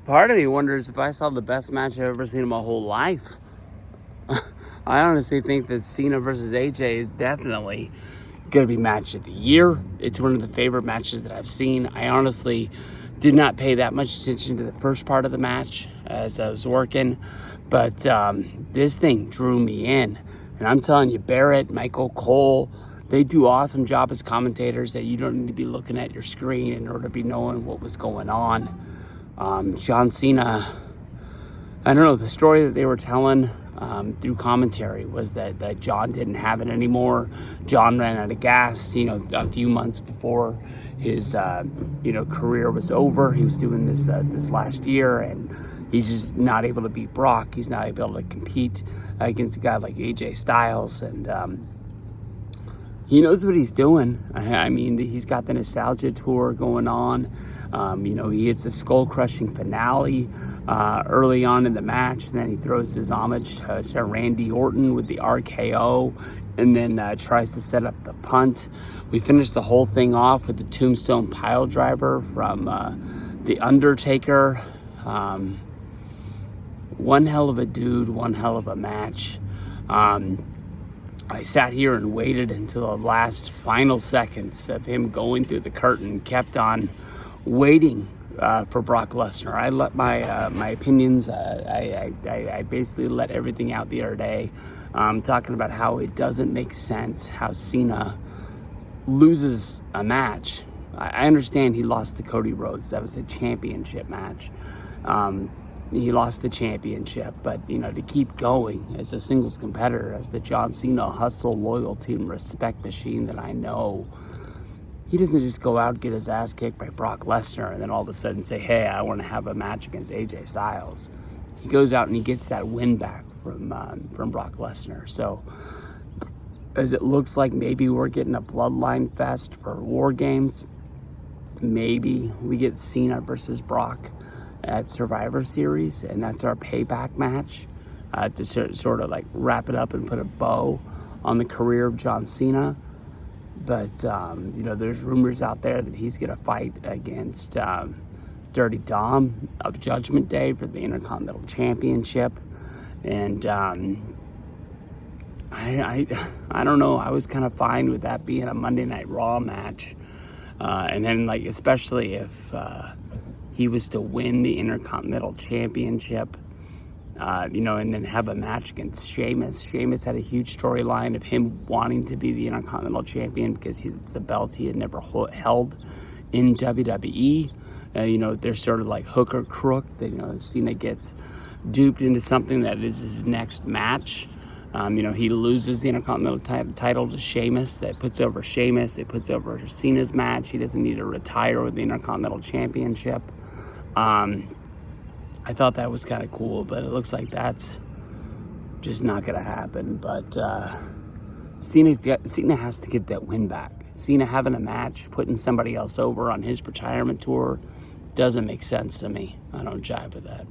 part of me wonders if I saw the best match I've ever seen in my whole life. I honestly think that Cena versus AJ is definitely going to be match of the year. It's one of the favorite matches that I've seen. I honestly did not pay that much attention to the first part of the match as I was working, but this thing drew me in. And I'm telling you, Barrett, Michael Cole, they do an awesome job as commentators that you don't need to be looking at your screen in order to be knowing what was going on. John.Cena, I don't know, the story that they were telling through commentary was that John didn't have it anymore. John ran out of gas, a few months before his, career was over. He was doing this last year, and he's just not able to beat Brock. He's not able to compete against a guy like AJ Styles, and he knows what he's doing. I mean, he's got the nostalgia tour going on. He hits the skull-crushing finale early on in the match, and then he throws his homage to Randy Orton with the RKO, and then tries to set up the punt. We finished the whole thing off with the Tombstone Pile Driver from The Undertaker. One hell of a dude, one hell of a match. I sat here and waited until the last final seconds of him going through the curtain, kept on waiting for Brock Lesnar. I let my opinions, I basically let everything out the other day, talking about how it doesn't make sense how Cena loses a match. I understand he lost to Cody Rhodes. That was a championship match. He lost the championship, but to keep going as a singles competitor, as the John Cena hustle, loyalty, and respect machine that I know, he doesn't just go out and get his ass kicked by Brock Lesnar and then all of a sudden say, hey, I want to have a match against AJ Styles. He goes out and he gets that win back from Brock Lesnar. So as it looks like maybe we're getting a bloodline fest for War Games, maybe we get Cena versus Brock at Survivor Series, and that's our payback match to sort of like wrap it up and put a bow on the career of John Cena. But there's rumors out there that he's gonna fight against Dirty Dom of Judgment Day for the Intercontinental Championship, and I don't know. I was kind of fine with that being a Monday Night Raw match, and then especially if he was to win the Intercontinental Championship, and then have a match against Sheamus. Sheamus had a huge storyline of him wanting to be the Intercontinental Champion because it's a belt he had never held in WWE. They're sort of like hook or crook. Cena gets duped into something that is his next match. He loses the Intercontinental title to Sheamus. That puts over Sheamus. It puts over Cena's match. He doesn't need to retire with the Intercontinental Championship. I thought that was kind of cool, but it looks like that's just not going to happen. But Cena has to get that win back. Cena having a match, putting somebody else over on his retirement tour, doesn't make sense to me. I don't jive with that.